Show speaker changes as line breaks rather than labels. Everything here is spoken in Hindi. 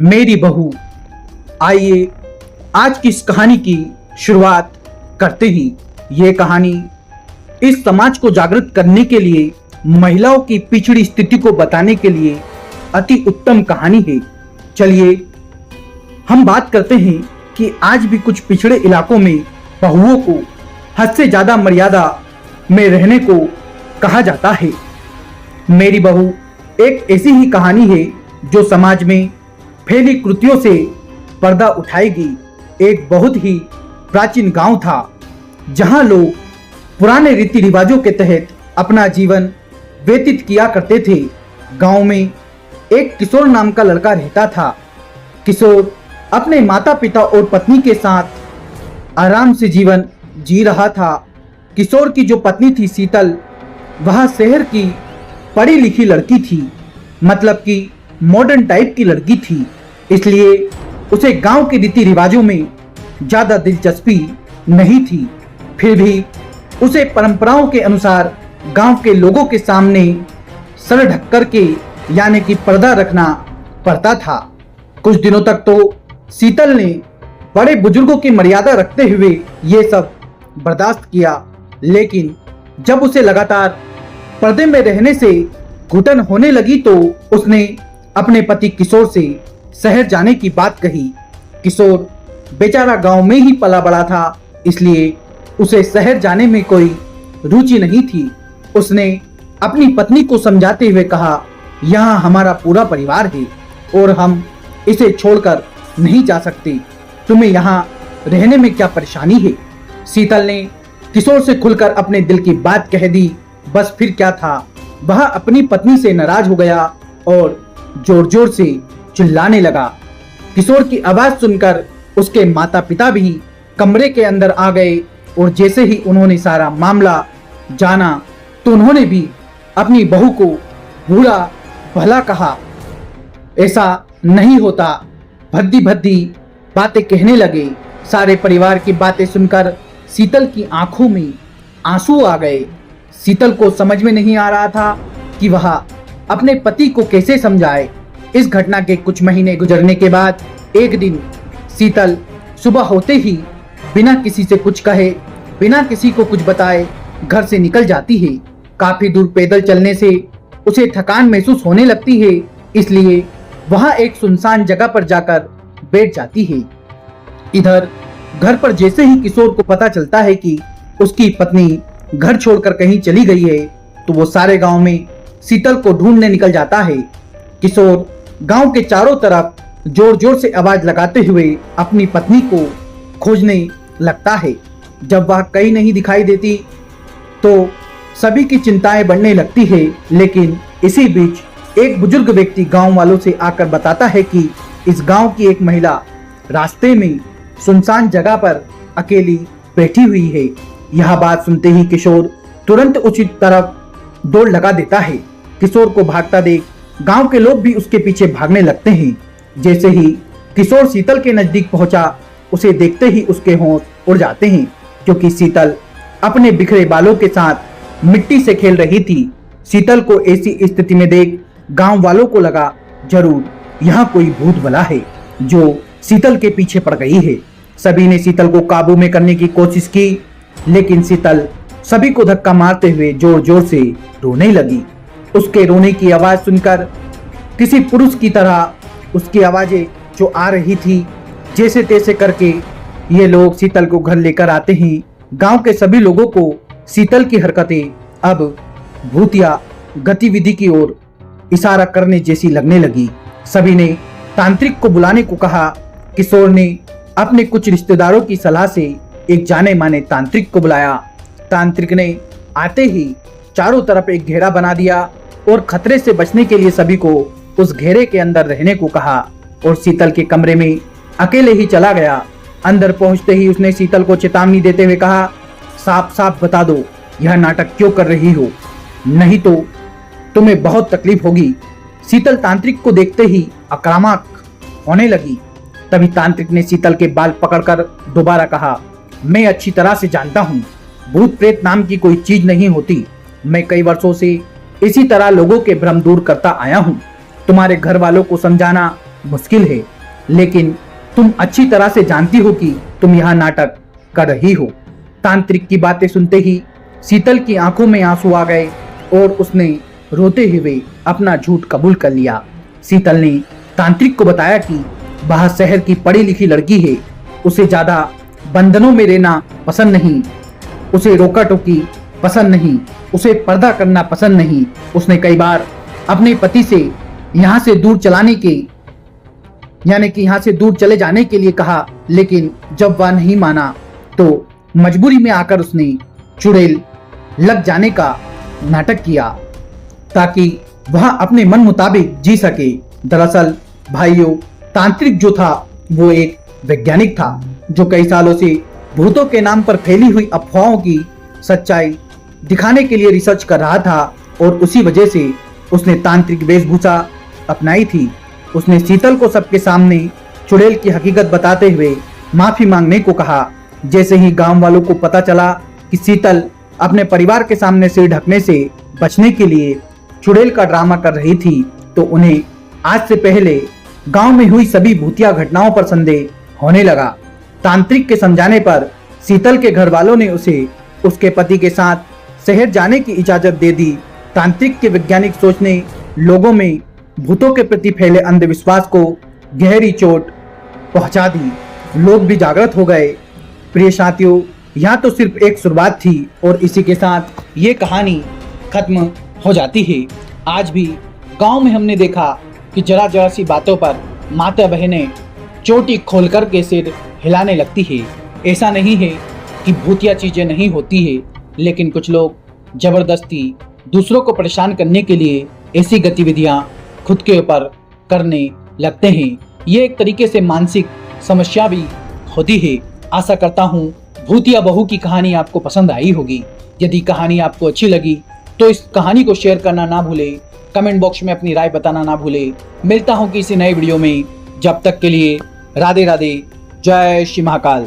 मेरी बहू। आइए आज की इस कहानी की शुरुआत करते ही। ये कहानी इस समाज को जागृत करने के लिए, महिलाओं की पिछड़ी स्थिति को बताने के लिए अति उत्तम कहानी है। चलिए हम बात करते हैं कि आज भी कुछ पिछड़े इलाकों में बहुओं को हद से ज्यादा मर्यादा में रहने को कहा जाता है। मेरी बहू एक ऐसी ही कहानी है जो समाज में फैली कृतियों से पर्दा उठाएगी। एक बहुत ही प्राचीन गांव था जहां लोग पुराने रीति रिवाजों के तहत अपना जीवन व्यतीत किया करते थे। गांव में एक किशोर नाम का लड़का रहता था। किशोर अपने माता पिता और पत्नी के साथ आराम से जीवन जी रहा था। किशोर की जो पत्नी थी शीतल, वह शहर की पढ़ी लिखी लड़की थी, मतलब कि मॉडर्न टाइप की लड़की थी। इसलिए उसे गांव के रीति रिवाजों में ज्यादा दिलचस्पी नहीं थी। फिर भी उसे परंपराओं के अनुसार गांव के लोगों के सामने सर ढक कर के यानी कि पर्दा रखना पड़ता था। कुछ दिनों तक तो शीतल ने बड़े बुजुर्गों की मर्यादा रखते हुए ये सब बर्दाश्त किया, लेकिन जब उसे लगातार पर्दे में रहने से घुटन होने लगी तो उसने अपने पति किशोर से शहर जाने की बात कही। किशोर बेचारा गांव में ही पला बड़ा था, इसलिए उसे शहर जाने में कोई रुचि नहीं थी। उसने अपनी पत्नी को समझाते हुए कहा, यहाँ हमारा पूरा परिवार है और हम इसे छोड़कर नहीं जा सकते। तुम्हें यहाँ रहने में क्या परेशानी है? शीतल ने किशोर से खुलकर अपने दिल की बात कह दी। बस फिर क्या था, वह अपनी पत्नी से नाराज हो गया और जोर जोर से चिल्लाने लगा। किशोर की आवाज सुनकर उसके माता पिता भी कमरे के अंदर आ गए और जैसे ही उन्होंने सारा मामला जाना तो उन्होंने भी अपनी बहू को बुरा भला कहा। ऐसा नहीं होता, भद्दी भद्दी बातें कहने लगे। सारे परिवार की बातें सुनकर शीतल की आंखों में आंसू आ गए। शीतल को समझ में नहीं आ रहा था कि वह अपने पति को कैसे समझाए। इस घटना के कुछ महीने गुजरने के बाद एक दिन शीतल सुबह होते ही बिना किसी से कुछ कहे, बिना किसी को कुछ बताए घर से निकल जाती है। काफी दूर पैदल चलने से उसे थकान महसूस होने लगती है, इसलिए वह एक सुनसान जगह पर जाकर बैठ जाती है। इधर घर पर जैसे ही किशोर को पता चलता है कि उसकी पत्नी घर छोड़कर कहीं चली गई है तो वो सारे गांव में शीतल को ढूंढने निकल जाता है। किशोर गांव के चारों तरफ जोर जोर से आवाज लगाते हुए अपनी पत्नी को खोजने लगता है। जब वह कहीं नहीं दिखाई देती तो सभी की चिंताएं बढ़ने लगती है, लेकिन इसी बीच एक बुजुर्ग व्यक्ति गांव वालों से आकर बताता है कि इस गांव की एक महिला रास्ते में सुनसान जगह पर अकेली बैठी हुई है। यह बात सुनते ही किशोर तुरंत उचित तरफ दौड़ लगा देता है। किशोर को भागता देख गांव के लोग भी उसके पीछे भागने लगते हैं। जैसे ही किशोर शीतल के नजदीक पहुंचा, उसे देखते ही उसके होश उड़ जाते हैं, क्योंकि शीतल अपने बिखरे बालों के साथ मिट्टी से खेल रही थी। शीतल को ऐसी स्थिति में देख गांव वालों को लगा जरूर यहाँ कोई भूत बला है जो शीतल के पीछे पड़ गई है। सभी ने शीतल को काबू में करने की कोशिश की, लेकिन शीतल सभी को धक्का मारते हुए जोर जोर से रोने लगी। उसके रोने की आवाज सुनकर किसी पुरुष की तरह उसकी आवाजें जो आ रही थी, जैसे तैसे करके ये लोग शीतल को घर लेकर आते हैं। गांव के सभी लोगों को शीतल की हरकतें अब भूतिया गतिविधि की ओर इशारा करने जैसी लगने लगी। सभी ने तांत्रिक को बुलाने को कहा। किशोर ने अपने कुछ रिश्तेदारों की सलाह से एक जाने माने तांत्रिक को बुलाया। तांत्रिक ने आते ही चारों तरफ एक घेरा बना दिया और खतरे से बचने के लिए सभी को उस घेरे के अंदर रहने को कहा और शीतल के कमरे में अकेले ही चला गया। अंदर पहुंचते ही उसने शीतल को चेतावनी देते हुए कहा, साफ साफ बता दो यह नाटक क्यों कर रही हो, नहीं तो तुम्हें बहुत तकलीफ होगी। शीतल तांत्रिक को देखते ही आक्रामक होने लगी। तभी तांत्रिक ने शीतल के बाल पकड़कर दोबारा कहा, मैं अच्छी तरह से जानता हूँ भूत प्रेत नाम की कोई चीज नहीं होती। मैं कई वर्षों से इसी तरह लोगों के भ्रम दूर करता आया हूँ। तुम्हारे घर वालों को समझाना मुश्किल है, लेकिन तुम अच्छी तरह से जानती हो कि तुम यहाँ नाटक कर रही हो। तांत्रिक की बातें सुनते ही शीतल की आंखों में आंसू आ गए और उसने रोते हुए अपना झूठ कबूल कर लिया। शीतल ने तांत्रिक को बताया कि वह शहर की पढ़ी लिखी लड़की है, उसे ज्यादा बंधनों में रहना पसंद नहीं, उसे रोका टोकी पसंद नहीं, उसे पर्दा करना पसंद नहीं। उसने कई बार अपने पति से यहाँ से दूर यहाँ से दूर चले जाने के लिए कहा, लेकिन जब वह नहीं माना तो मजबूरी में आकर उसने चुड़ैल लग जाने का नाटक किया ताकि वह अपने मन मुताबिक जी सके। दरअसल भाइयों, तांत्रिक जो था वो एक वैज्ञानिक था जो कई सालों से भूतों के नाम पर फैली हुई अफवाहों की सच्चाई दिखाने के लिए रिसर्च कर रहा था और उसी वजह से उसने तांत्रिक वेशभूषा अपनाई थी। उसने शीतल को सबके सामने चुड़ैल की हकीकत बताते हुए माफी मांगने को कहा। जैसे ही गांव वालों को पता चला कि शीतल अपने परिवार के सामने सिर ढकने से बचने के लिए चुड़ैल का ड्रामा कर रही थी, तो उन्हें आज से पहले गांव में हुई सभी भूतिया घटनाओं पर संदेह होने लगा। तांत्रिक के समझाने पर शीतल के घर वालों ने उसे उसके पति के साथ शहर जाने की इजाजत दे दी। तांत्रिक के वैज्ञानिक सोच ने लोगों में भूतों के प्रति फैले अंधविश्वास को गहरी चोट पहुंचा दी। लोग भी जागृत हो गए। प्रिय साथियों, यहाँ तो सिर्फ एक शुरुआत थी और इसी के साथ ये कहानी खत्म हो जाती है। आज भी गांव में हमने देखा कि जरा जरा सी बातों पर माता बहनें चोटी खोल कर के सिर हिलाने लगती है। ऐसा नहीं है कि भूतिया चीजें नहीं होती है, लेकिन कुछ लोग जबरदस्ती दूसरों को परेशान करने के लिए ऐसी गतिविधियां खुद के ऊपर करने लगते हैं। ये एक तरीके से मानसिक समस्या भी होती है। आशा करता हूँ भूतिया बहू की कहानी आपको पसंद आई होगी। यदि कहानी आपको अच्छी लगी तो इस कहानी को शेयर करना ना भूलें, कमेंट बॉक्स में अपनी राय बताना ना भूलें। मिलता हूँ किसी नए वीडियो में, जब तक के लिए राधे राधे, जय श्री महाकाल।